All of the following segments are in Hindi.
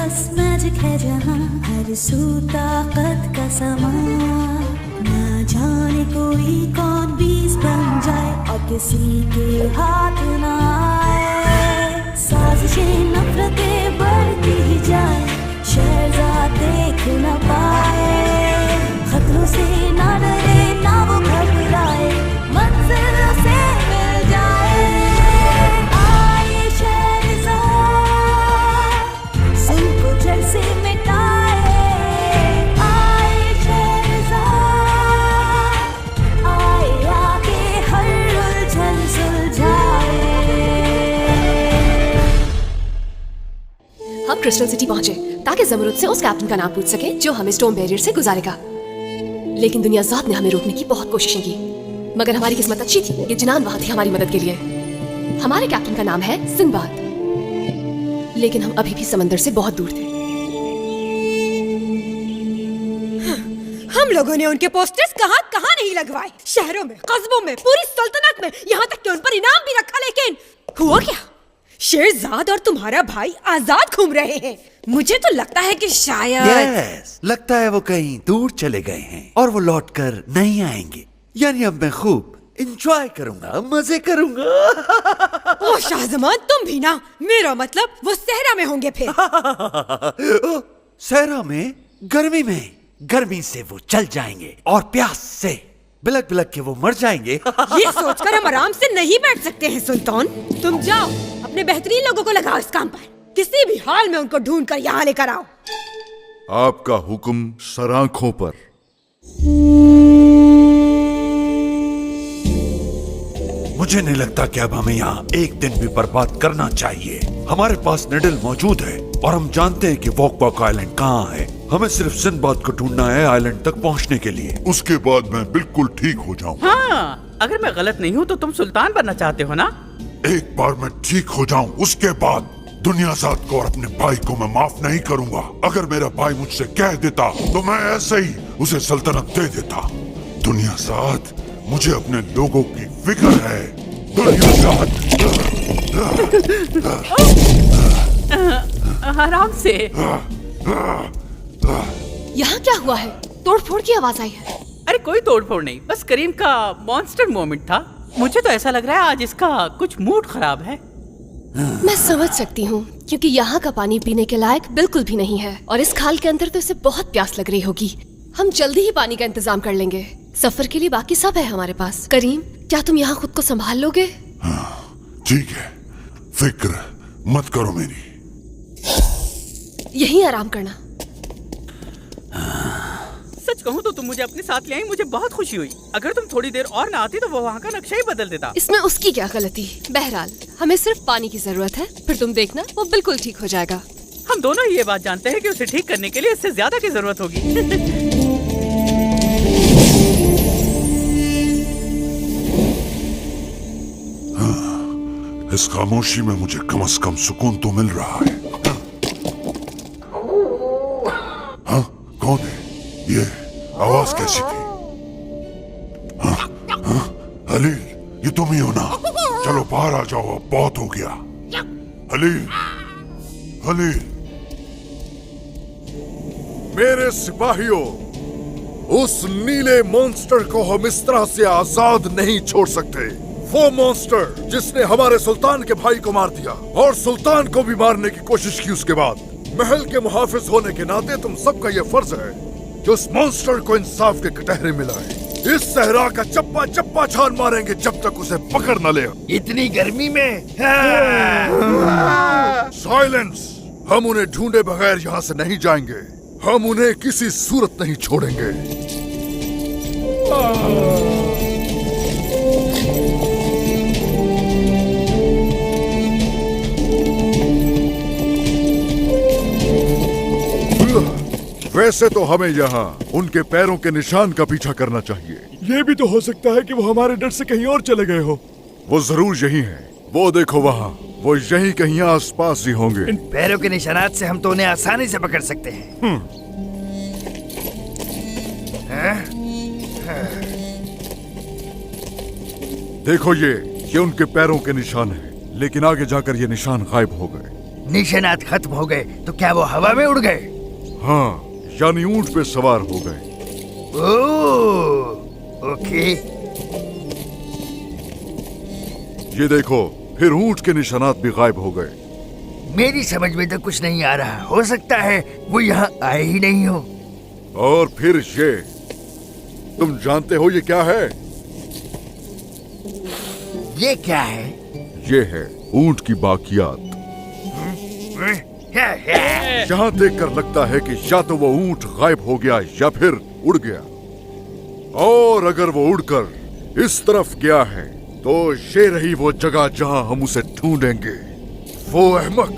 बस मैजिक है जहाँ हर सू ताकत का समा। ना जाने कोई कौन बीज बन जाए और किसी के हाथ ना आए। साजिशें नफरतें बढ़ती ही जाए, शहजाद देख न पाए। खतरों से ना डरे ना वो घबराए, मंजिल से मिल जाए। आए शहजाद सुन को जड़ से मिटाए। आए शहजाद आए आके हर उलझन सुलझाए। हम क्रिस्टल सिटी पहुंचे ताकि ज़मरुद से उस कैप्टन का नाम पूछ सके जो हमें स्टोन बैरियर से गुजारेगा। लेकिन दुनिया ज़ात ने हमें रोकने की बहुत कोशिशें की, मगर हमारी किस्मत अच्छी थी कि जिनान वहां थे हमारी मदद के लिए। हमारे कैप्टन का नाम है सिंदबाद, लेकिन हम अभी भी समंदर से बहुत दूर थे। हम लोगों ने उनके पोस्टर्स कहाँ कहाँ नहीं लगवाए, शहरों में, कस्बों में, पूरी सल्तनत में, यहाँ तक कि उन पर इनाम भी रखा। लेकिन हुआ क्या? शेरजाद और तुम्हारा भाई आजाद घूम रहे हैं। मुझे तो लगता है कि शायद लगता है वो कहीं दूर चले गए हैं और वो लौटकर नहीं आएंगे। यानी अब मैं खूब एंजॉय करूंगा, मजे करूंगा। ओ शाहजमान, तुम भी ना। मेरा मतलब वो सहरा में होंगे फिर। सहरा में? गर्मी में? गर्मी से वो जल जाएंगे और प्यास से बिलक बिलक के वो मर जाएंगे। ये सोचकर हम आराम से नहीं बैठ सकते हैं सुल्तान। तुम जाओ, अपने बेहतरीन लोगों को लगाओ इस काम पर। किसी भी हाल में उनको ढूंढ कर यहाँ लेकर आओ। आपका हुक्म सराखों पर। मुझे नहीं लगता कि अब हमें यहाँ एक दिन भी बर्बाद करना चाहिए। हमारे पास निडल मौजूद है और हम जानते हैं कि वॉक आइलैंड कहाँ है। हमें सिर्फ सिंदबाद को ढूंढना है आइलैंड तक पहुँचने के लिए। उसके बाद मैं बिल्कुल ठीक हो जाऊँ। हाँ, अगर मैं गलत नहीं हूँ तो तुम सुल्तान बनना चाहते हो ना? एक बार मैं ठीक हो जाऊँ, उसके बाद दुनियाज़ाद को और अपने भाई को मैं माफ नहीं करूँगा। अगर मेरा भाई मुझसे कह देता तो मैं ऐसे ही उसे सल्तनत दे देता। दुनियाज़ाद, मुझे अपने लोगों की फिक्र है। दुनियाज़ाद। आराम से। यहाँ क्या हुआ है? तोड़फोड़ की आवाज आई है। अरे कोई तोड़फोड़ नहीं, बस करीम का मॉन्स्टर मोमेंट था। मुझे तो ऐसा लग रहा है आज इसका कुछ मूड खराब है। मैं समझ सकती हूँ, क्योंकि यहाँ का पानी पीने के लायक बिल्कुल भी नहीं है और इस खाल के अंदर तो इसे बहुत प्यास लग रही होगी। हम जल्दी ही पानी का इंतजाम कर लेंगे। सफर के लिए बाकी सब है हमारे पास। करीम, क्या तुम यहाँ खुद को संभाल लोगे? ठीक है, फिक्र मत करो मेरी। यहीं आराम करना। सच कहूँ तो तुम मुझे अपने साथ ले आई, मुझे बहुत खुशी हुई। अगर तुम थोड़ी देर और ना आती तो वो वहाँ का नक्शा ही बदल देता। इसमें उसकी क्या गलती? बहरहाल हमें सिर्फ पानी की जरूरत है, फिर तुम देखना वो बिल्कुल ठीक हो जाएगा। हम दोनों ही ये बात जानते हैं कि उसे ठीक करने के लिए इससे ज्यादा की जरूरत होगी। इस खामोशी में मुझे कम से कम सुकून तो मिल रहा है। हाँ, कौन है? ये आवाज कैसी थी? हाँ, हाँ, हलील, ये तुम ही हो ना? चलो बाहर आ जाओ, अब बहुत हो गया। हलील, हलील। मेरे सिपाहियों, उस नीले मॉन्स्टर को हम इस तरह से आजाद नहीं छोड़ सकते। वो मॉन्स्टर जिसने हमारे सुल्तान के भाई को मार दिया और सुल्तान को भी मारने की कोशिश की। उसके बाद महल के मुहाफिज होने के नाते तुम सबका यह फर्ज है कि उस मॉन्स्टर को इंसाफ के कटहरे मिलाए। इस सहरा का चप्पा चप्पा छान मारेंगे जब तक उसे पकड़ न ले। इतनी गर्मी में? साइलेंस! हम उन्हें ढूंढे बगैर यहाँ से नहीं जाएंगे। हम उन्हें किसी सूरत नहीं छोड़ेंगे। वैसे तो हमें यहाँ उनके पैरों के निशान का पीछा करना चाहिए। ये भी तो हो सकता है कि वो हमारे डर से कहीं और चले गए हो। वो जरूर यही हैं। वो देखो वहाँ, वो यही कहीं आसपास ही होंगे। इन पैरों के निशानात से हम तो उन्हें आसानी से पकड़ सकते हैं। देखो ये उनके पैरों के निशान हैं, लेकिन आगे जाकर ये निशान गायब हो गए। निशानात खत्म हो गए तो क्या वो हवा में उड़ गए? हाँ, यानी ऊंट पे सवार हो गए। ओह, ओके। ये देखो, फिर ऊंट के निशानात भी गायब हो गए। मेरी समझ में तो कुछ नहीं आ रहा। हो सकता है वो यहाँ आए ही नहीं हो। और फिर ये, तुम जानते हो ये क्या है? ये क्या है? ये है ऊंट की बाकियात। यहाँ देखकर लगता है कि या तो वो ऊंट गायब हो गया या फिर उड़ गया। और अगर वो उड़कर इस तरफ गया है तो ये रही वो जगह जहां हम उसे ढूंढेंगे। वो अहमक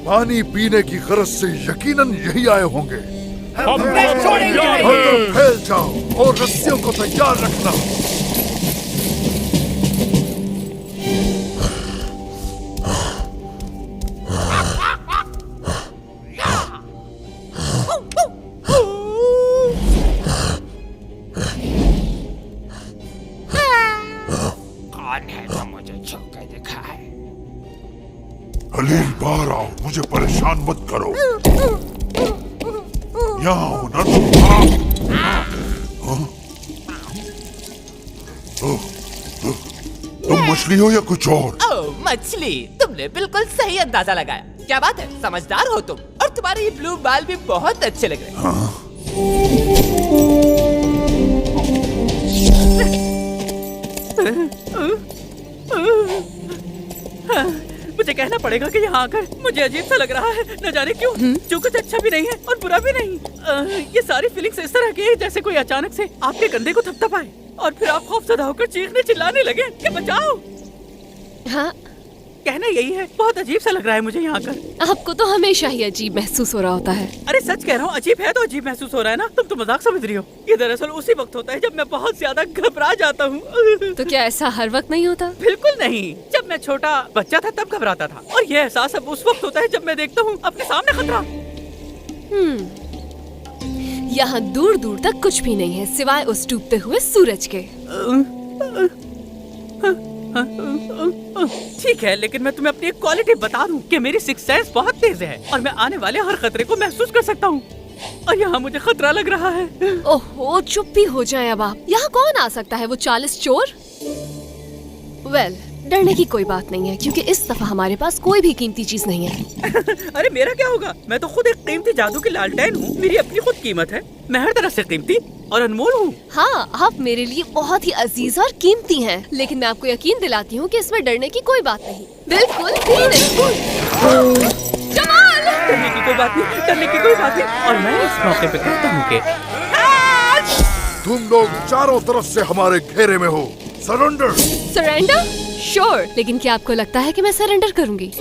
पानी पीने की गरज से यकीनन यही आए होंगे। हर फैल जाओ और रस्सियों को तैयार रखना। खलील, बाहर आओ, मुझे परेशान मत करो। यहाँ हो ना तुम? तुम मछली हो या कुछ और? ओह, मछली। तुमने बिल्कुल सही अंदाजा लगाया। क्या बात है, समझदार हो तुम। और तुम्हारे ये ब्लू बाल भी बहुत अच्छे लग रहे हैं। मुझे कहना पड़ेगा कि यहाँ आकर मुझे अजीब सा लग रहा है। न जाने क्यों, जो कुछ अच्छा भी नहीं है और बुरा भी नहीं। ये सारी फीलिंग्स इस तरह की है जैसे कोई अचानक से आपके कंधे को थपथपाए और फिर आप खौफजदा होकर चीखने चिल्लाने लगे कि बचाओ। हाँ, कहना यही है। बहुत अजीब सा लग रहा है मुझे यहाँ आकर। आपको तो हमेशा ही अजीब महसूस हो रहा होता है। अरे सच कह रहा हूँ, अजीब है तो अजीब महसूस हो रहा है ना। तुम तो मजाक समझ रही हो। ये दरअसल उसी वक्त होता है जब मैं बहुत ज्यादा घबरा जाता हूँ। तो क्या ऐसा हर वक्त नहीं होता? बिल्कुल नहीं। जब मैं छोटा बच्चा था तब घबराता था, और ये एहसास अब उस वक्त होता है जब मैं देखता हूँ अपने सामने खतरा। यहाँ दूर दूर तक कुछ भी नहीं है सिवाय उस डूबते हुए सूरज के। ठीक है, लेकिन मैं तुम्हें अपनी एक क्वालिटी बता दूं कि मेरी सिक्स सेंस बहुत तेज है और मैं आने वाले हर खतरे को महसूस कर सकता हूँ। और यहाँ मुझे खतरा लग रहा है। ओहो, चुप भी हो जाए अब आप। यहाँ कौन आ सकता है? वो 40 चोर? वेल, डरने की कोई बात नहीं है क्योंकि इस दफा हमारे पास कोई भी कीमती चीज नहीं है। अरे मेरा क्या होगा? मैं तो खुद एक कीमती जादू की लालटेन हूँ। मेरी अपनी खुद कीमत है। मैं हर तरह से कीमती और अनमोल हूँ। हाँ, आप मेरे लिए बहुत ही अजीज और कीमती हैं। लेकिन मैं आपको यकीन दिलाती हूँ कि इसमें डरने की कोई बात नहीं। बिल्कुल भी नहीं। जमाल! डरने की कोई बात नहीं, डरने की कोई बात नहीं। और मैं इस मौके पे कहता हूँ कि तुम लोग चारों तरफ से हमारे घेरे में हो। सरेंडर। सरेंडर? श्योर, लेकिन क्या आपको लगता है कि मैं सरेंडर करूंगी?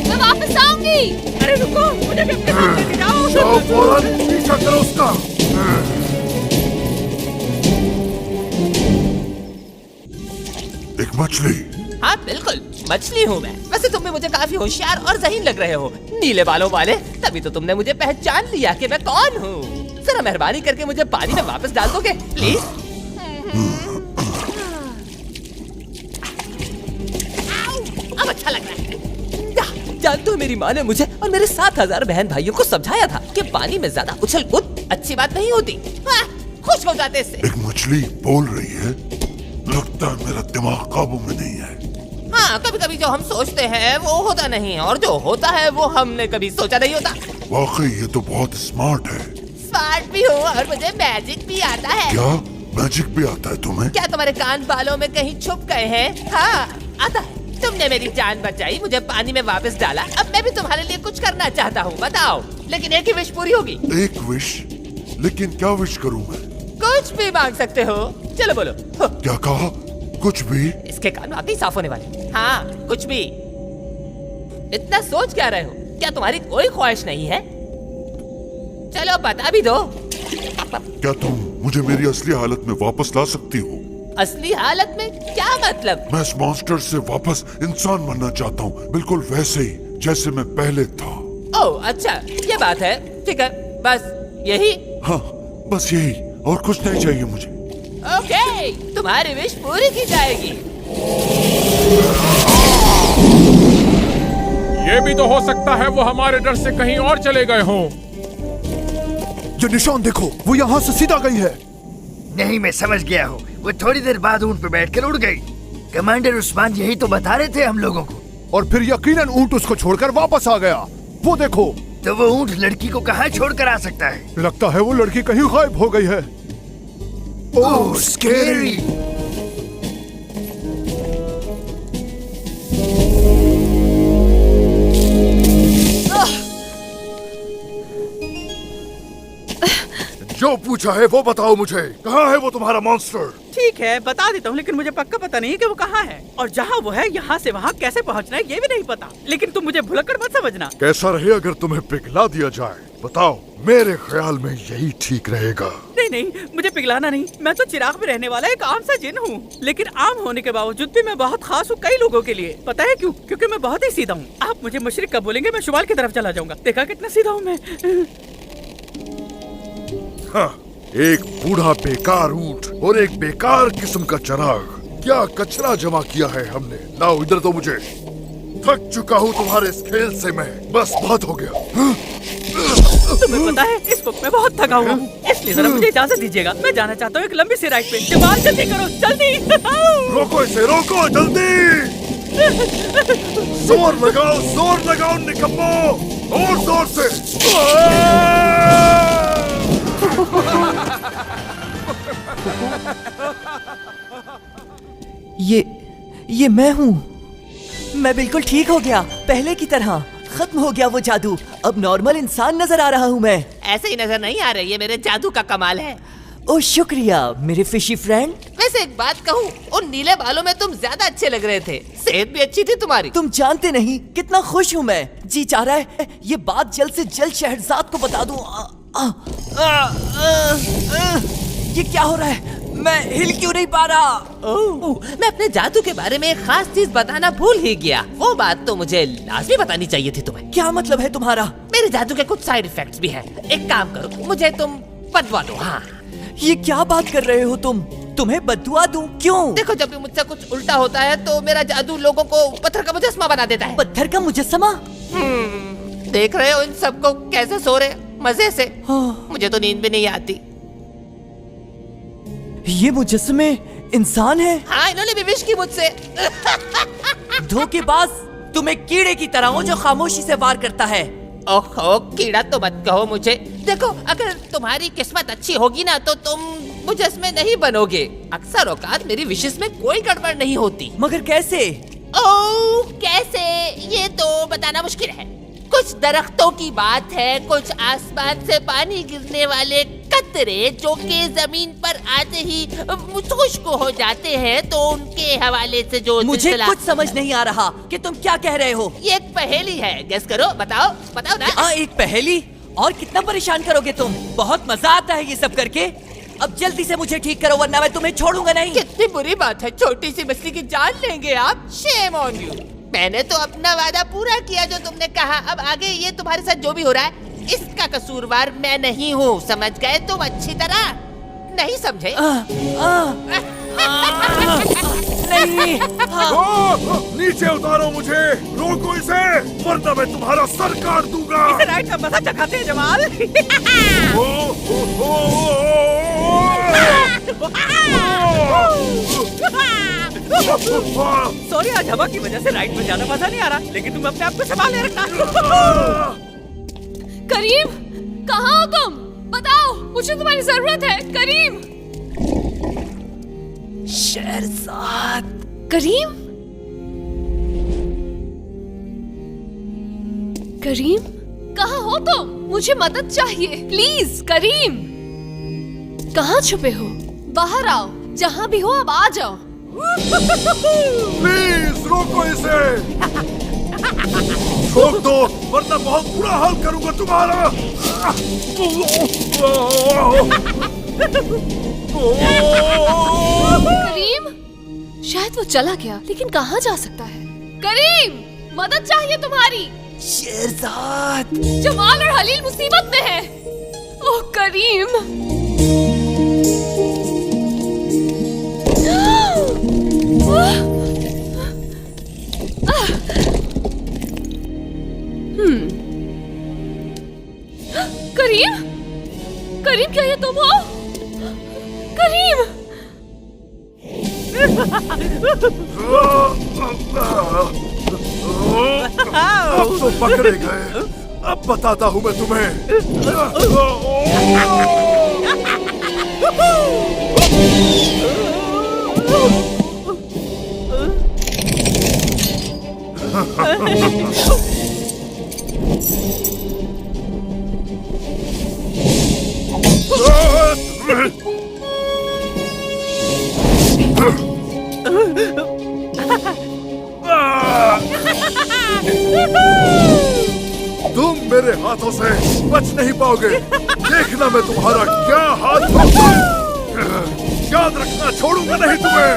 मैं वापस आऊंगी। अरे रुको, मुझे भी अपने साथ लेके जाओ। जाओ फौरन, पीछा करो उसका। एक मछली। हाँ बिल्कुल, मछली हूँ मैं। वैसे तुम भी मुझे काफी होशियार और ज़हीन लग रहे हो, नीले बालों वाले। तभी तो तुमने मुझे पहचान लिया कि मैं कौन हूँ। जरा मेहरबानी करके मुझे पानी में वापस डाल दोगे प्लीज? अब अच्छा लग रहा है। जानते हो, मेरी माँ ने मुझे और मेरे 7000 बहन भाइयों को समझाया था कि पानी में ज्यादा उछल कूद अच्छी बात नहीं होती। खुश हो जाते इससे। एक मछली बोल रही है। लगता है मेरा दिमाग काबू में नहीं है। हाँ, कभी कभी जो हम सोचते हैं वो होता नहीं है, और जो होता है वो हमने कभी सोचा नहीं होता। वाकई ये तो बहुत स्मार्ट है। स्मार्ट भी हो और मुझे मैजिक भी आता है। क्या मैजिक भी आता है तुम्हें? क्या तुम्हारे कान बालों में कहीं छुप गए हैं? हाँ, आता है। तुमने मेरी जान बचाई, मुझे पानी में वापस डाला। अब मैं भी तुम्हारे लिए कुछ करना चाहता हूँ, बताओ। लेकिन एक ही विश पूरी होगी। एक विश? लेकिन क्या विश करूँ मैं? कुछ भी मांग सकते हो। चलो बोलो। क्या कहा? कुछ भी? इसके कान वाकई साफ होने वाले। हाँ, कुछ भी। इतना सोच क्या रहे हो? क्या तुम्हारी कोई ख्वाहिश नहीं है? चलो बता भी दो। क्या तुम मुझे मेरी असली हालत में वापस ला सकती हो? असली हालत में क्या मतलब? मैं इस मॉन्स्टर से वापस इंसान बनना चाहता हूँ, बिल्कुल वैसे ही जैसे मैं पहले था। ओह अच्छा, ये बात है। ठीक है, बस यही? हाँ, बस यही, और कुछ नहीं चाहिए मुझे। ओके, तुम्हारी विश पूरी की जाएगी। ये भी तो हो सकता है वो हमारे डर से कहीं और चले गए हों। ये निशान देखो, वो यहाँ से सीधा गई है। नहीं, मैं समझ गया हूँ। वो थोड़ी देर बाद ऊंट पे बैठकर उड़ गई। कमांडर उस्मान यही तो बता रहे थे हम लोगों को। और फिर यकीनन ऊंट उसको छोड़कर वापस आ गया। वो देखो। तो वो ऊंट लड़की को कहाँ छोड़कर आ सकता है? लगता है वो लड़की कहीं गायब हो गई है। ओह, स्कैरी। जो पूछा है वो बताओ मुझे, कहाँ है वो तुम्हारा मॉन्स्टर? ठीक है, बता देता हूँ, लेकिन मुझे पक्का पता नहीं है कि वो कहाँ है, और जहाँ वो है यहाँ से वहाँ कैसे पहुँचना है ये भी नहीं पता। लेकिन तुम मुझे भुलक्कड़ मत समझना। कैसा रहे अगर तुम्हें पिघला दिया जाए? बताओ, मेरे ख्याल में यही ठीक रहेगा। नहीं नहीं, मुझे पिघलाना नहीं। मैं तो चिराग में रहने वाला एक आम सा जिन हूँ, लेकिन आम होने के बावजूद भी मैं बहुत खास हूँ कई लोगों के लिए। पता है क्यों? क्योंकि मैं बहुत ही सीधा हूँ। आप मुझे मशरिक का बोलेंगे, मैं शुमाल की तरफ चला जाऊंगा। देखा कितना सीधा हूँ मैं। हाँ, एक बूढ़ा बेकार ऊंट और एक बेकार किस्म का चराग। क्या कचरा जमा किया है हमने। लाओ इधर तो मुझे। थक चुका हूँ तुम्हारे इस खेल से मैं। बस बहुत हो गया। तुम्हें पता है इस वक्त मैं बहुत थका हुआ हूँ, इसलिए जरा मुझे इजाजत दीजिएगा। मैं जाना चाहता हूँ एक लंबी सी राइड पे। जमाल जल्दी करो, जल्दी। रोको इसे, रोको जल्दी। जोर लगाओ निकम्मो, और जोर से। ये मैं हूँ। मैं बिल्कुल ठीक हो गया, पहले की तरह। खत्म हो गया वो जादू। अब नॉर्मल इंसान नजर आ रहा हूँ मैं। ऐसे ही नजर नहीं आ रही है, मेरे जादू का कमाल है। ओ शुक्रिया मेरे फिशी फ्रेंड। वैसे एक बात कहूँ, उन नीले बालों में तुम ज्यादा अच्छे लग रहे थे। सेहत भी अच्छी थी तुम्हारी। तुम जानते नहीं कितना खुश हूँ मैं। जी चाह रहा है ये बात जल्द से जल्द शहरजाद को बता दूं। ये क्या हो रहा है? मैं हिल क्यों नहीं पा रहा? मैं अपने जादू के बारे में एक खास चीज बताना भूल ही गया। वो बात तो मुझे लाजमी बतानी चाहिए थी तुम्हें। क्या मतलब है तुम्हारा? मेरे जादू के कुछ साइड इफेक्ट्स भी हैं। एक काम करो, मुझे तुम बदवा दो। हाँ, ये क्या बात कर रहे हो तुम? तुम्हें बदुआ दूं? क्यों? देखो, जब भी मुझसे कुछ उल्टा होता है तो मेरा जादू लोगों को पत्थर का मुजस्समा बना देता है। पत्थर का मुजस्समा? देख रहे हो इन सबको कैसे सो रहे मजे से। मुझे तो नींद भी नहीं आती। ये मुजस्समे इंसान है? हाँ, इन्होंने भी विश की मुझसे। धोखेबाज, तुम एक कीड़े की तरह हो जो खामोशी से वार करता है। ओहो, कीड़ा तो मत कहो मुझे। देखो, अगर तुम्हारी किस्मत अच्छी होगी ना तो तुम मुजस्समे नहीं बनोगे। अक्सर औकात मेरी विशेष में कोई गड़बड़ नहीं होती। मगर कैसे? ओह, कैसे? ये तो बताना मुश्किल है। कुछ दरख्तों की बात है, कुछ आसमान से पानी गिरने वाले कतरे जो कि जमीन पर आते ही खुश्क हो जाते हैं, तो उनके हवाले से जो मुझे कुछ समझ नहीं आ रहा कि तुम क्या कह रहे हो। ये एक पहेली है, गेस करो। बताओ ना। एक पहेली? और कितना परेशान करोगे तुम? बहुत मजा आता है ये सब करके। अब जल्दी से मुझे ठीक करो वरना मैं तुम्हें छोड़ूंगा नहीं। कितनी बुरी बात है, छोटी सी मछली की जान लेंगे आप। Shame on you. मैंने तो अपना वादा पूरा किया जो तुमने कहा। अब आगे ये तुम्हारे साथ जो भी हो रहा है इसका कसूरवार मैं नहीं हूँ, समझ गए तुम अच्छी तरह? नहीं समझे? नहीं। नीचे उतारो मुझे, रोको इसे, वरना मैं तुम्हारा सर काट दूंगा। इसे राइड का मजा चखाते हैं जमाल। सॉरी, आज हवा की वजह से राइड में जाना मजा नहीं आ रहा, लेकिन तुम अपने आप को संभाले रखना। करीम, कहाँ हो तुम? बताओ, मुझे तुम्हारी जरूरत है। करीम। शहरजाद। करीम? करीम, कहाँ हो तुम? मुझे मदद चाहिए, प्लीज। करीम, कहाँ छुपे हो? बाहर आओ, जहाँ भी हो अब आ जाओ। प्लीज रोको इसे। रोक दो, वरना बहुत बुरा हाल करूंगा तुम्हारा। करीम, शायद वो चला गया, लेकिन कहाँ जा सकता है? करीम, मदद चाहिए तुम्हारी। शेरजाद, जमाल और हलील मुसीबत में है। ओह करीम। करीम, करीम क्या ये तुम हो? करीम। अब तो पकड़े गए, अब बताता हूँ मैं तुम्हें। तुम मेरे हाथों से बच नहीं पाओगे। देखना मैं तुम्हारा क्या हाथ धोऊंगा। याद रखना, छोड़ूंगा नहीं तुम्हें।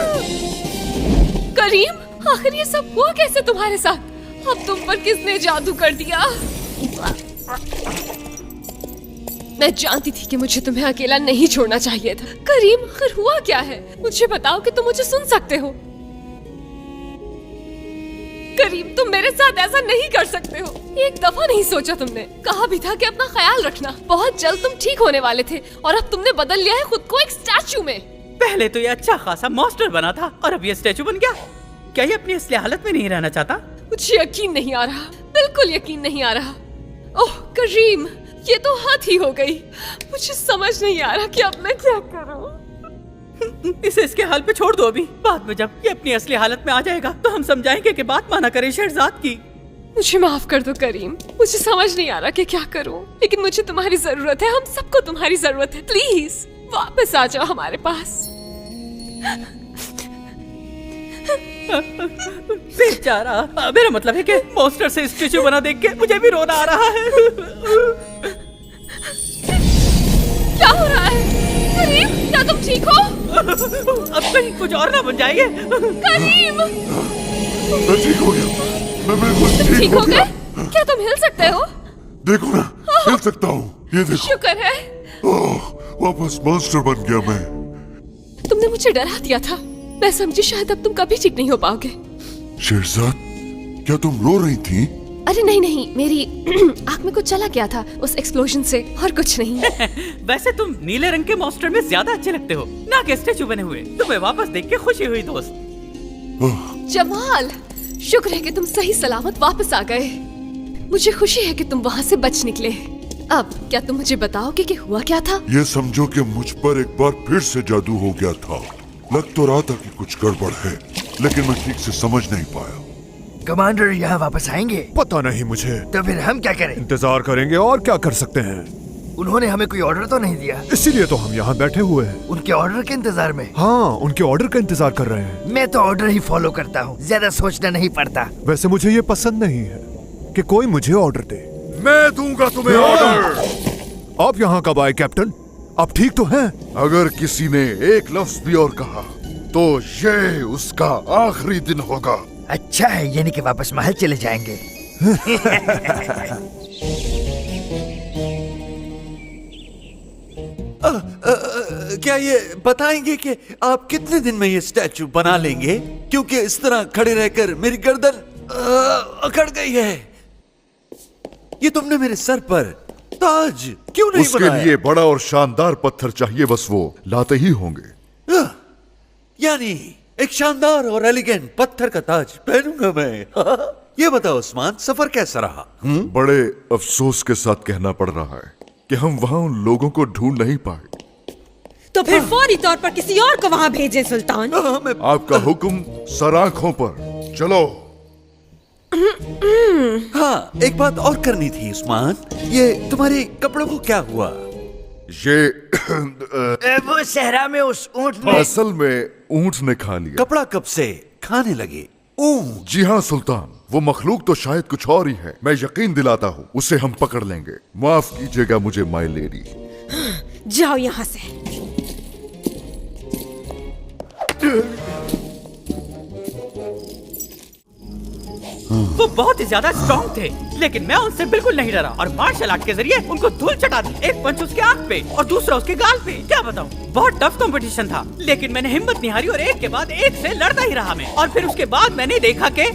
करीम, आखिर ये सब हुआ कैसे तुम्हारे साथ? अब तुम पर किसने जादू कर दिया? मैं जानती थी कि मुझे तुम्हें अकेला नहीं छोड़ना चाहिए था। करीम, आखिर हुआ क्या है? मुझे बताओ कि तुम मुझे सुन सकते हो। करीम, तुम मेरे साथ ऐसा नहीं कर सकते हो। एक दफा नहीं सोचा तुमने? कहा भी था कि अपना ख्याल रखना। बहुत जल्द तुम ठीक होने वाले थे और अब तुमने बदल लिया है खुद को एक स्टैचू में। पहले तो ये अच्छा खासा मॉन्स्टर बना था और अब ये स्टैचू बन गया। क्या ये अपनी असली हालत में नहीं रहना चाहता? मुझे यकीन नहीं आ रहा, बिल्कुल यकीन नहीं आ रहा। ओह करीम, ये तो हद ही हो गई। मुझे समझ नहीं आ रहा कि अब मैं क्या करूं। इसे इसके हाल पे छोड़ दो अभी। बाद में जब ये अपनी असली हालत में आ जाएगा तो हम समझाएंगे कि बात माना करे शहजाद की। मुझे माफ कर दो करीम, मुझे समझ नहीं आ रहा कि क्या करूं, लेकिन मुझे तुम्हारी जरूरत है। हम सबको तुम्हारी जरूरत है। प्लीज वापस आ जाओ हमारे पास। बेचारा, मेरा मतलब है कि मॉन्स्टर से स्टैचू बना देख के मुझे भी रोना आ रहा है। क्या हो रहा है? करीम, क्या तुम ठीक हो? अब कहीं कुछ और ना बन जाएंगे। करीम, मैं ठीक हो गया। मैं बिल्कुल ठीक हो गए? क्या तुम हिल सकते हो? देखो ना, हिल सकता हूँ। ये देखो। शुक्र है। ओह, वापस मॉन्स्टर बन गया मैं। तुमने मुझे डरा दिया था। मैं समझी शायद अब तुम कभी ठीक नहीं हो पाओगे। शेरजाद, क्या तुम रो रही थी? अरे नहीं नहीं, मेरी आँख में कुछ चला गया था उस एक्सप्लोजन से, और कुछ नहीं। वैसे तुम नीले रंग के मॉन्स्टर में ज्यादा अच्छे लगते हो, ना कि स्टैचू बने हुए। तुम्हें वापस देख के खुशी हुई दोस्त। जमाल, शुक्र है कि तुम सही सलामत वापस आ गए। मुझे खुशी है कि तुम वहाँ से बच निकले। अब क्या तुम मुझे बताओगे कि हुआ क्या था? ये समझो कि मुझ पर एक बार फिर से जादू हो गया था। लग तो रहा था कि कुछ गड़बड़ है, लेकिन मैं ठीक से समझ नहीं पाया। कमांडर यहाँ वापस आएंगे? पता नहीं मुझे। तो फिर हम क्या करें? इंतजार करेंगे, और क्या कर सकते हैं। उन्होंने हमें कोई ऑर्डर तो नहीं दिया, इसीलिए तो हम यहाँ बैठे हुए हैं। उनके ऑर्डर के इंतजार में। हाँ, उनके ऑर्डर का इंतजार कर रहे हैं। मैं तो ऑर्डर ही फॉलो करता हूँ, ज्यादा सोचना नहीं पड़ता। वैसे मुझे ये पसंद नहीं है कि कोई मुझे ऑर्डर दे। मैं दूंगा तुम्हें ऑर्डर। आप यहाँ कब आए कैप्टन? आप ठीक तो हैं? अगर किसी ने एक लफ्ज भी और कहा तो ये उसका आखिरी दिन होगा। अच्छा है, यानी कि वापस महल चले जाएंगे। क्या ये बताएंगे कि आप कितने दिन में ये स्टैचू बना लेंगे? क्योंकि इस तरह खड़े रहकर मेरी गर्दन अकड़ गई है। ये तुमने मेरे सर पर ताज क्यों नहीं उसके बनाया? लिए बड़ा और शानदार पत्थर चाहिए, बस वो लाते ही होंगे। यानी एक शानदार और एलिगेंट पत्थर का ताज पहनूंगा मैं। ये बताओ उस्मान, सफर कैसा रहा? बड़े अफसोस के साथ कहना पड़ रहा है कि हम वहाँ उन लोगों को ढूंढ नहीं पाए। तो फिर फौरी तौर पर किसी और को वहाँ भेजे सुल्तान। आपका हुक्म सर आंखों पर। चलो। हाँ, एक बात और करनी थी उस्मान। ये तुम्हारे कपड़ों को क्या हुआ? ये वो सहरा में उस ऊंट ने। असल में ऊंट ने खा लिया। कपड़ा कब से खाने लगे? जी हाँ सुल्तान, वो मखलूक तो शायद कुछ और ही है। मैं यकीन दिलाता हूँ उसे हम पकड़ लेंगे। माफ कीजिएगा मुझे माय लेडी। जाओ यहाँ से। वो बहुत ही ज्यादा स्ट्रॉन्ग थे, लेकिन मैं उनसे बिल्कुल नहीं डरा और मार्शल आर्ट के जरिए उनको धूल चटा दी। एक पंच उसके आंख पे और दूसरा उसके गाल पे। क्या बताऊं, बहुत टफ कंपटीशन था, लेकिन मैंने हिम्मत नहीं हारी और एक के बाद एक से लड़ता ही रहा मैं। और फिर उसके बाद मैंने देखा कि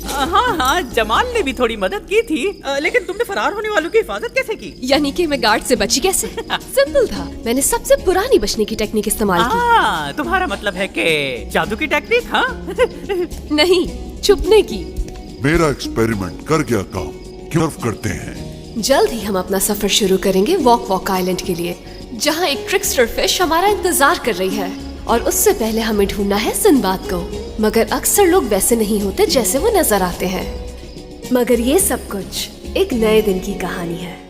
हाँ, जमाल ने भी थोड़ी मदद की थी, लेकिन तुमने फरार होने वालों की हिफाजत कैसे की? यानी कि मैं गार्ड से बची कैसे? सिंपल था, मैंने सबसे पुरानी बचने की टेक्निक इस्तेमाल की। तुम्हारा मतलब है कि जादू की टेक्निक? हाँ नहीं, छुपने की। मेरा एक्सपेरिमेंट कर गया काम, क्यों करते हैं? जल्द ही हम अपना सफर शुरू करेंगे वॉक आइलैंड के लिए, जहाँ एक ट्रिकस्टर फिश हमारा इंतजार कर रही है। और उससे पहले हमें ढूंढना है सिंबाद को। मगर अक्सर लोग वैसे नहीं होते जैसे वो नजर आते हैं। मगर ये सब कुछ एक नए दिन की कहानी है।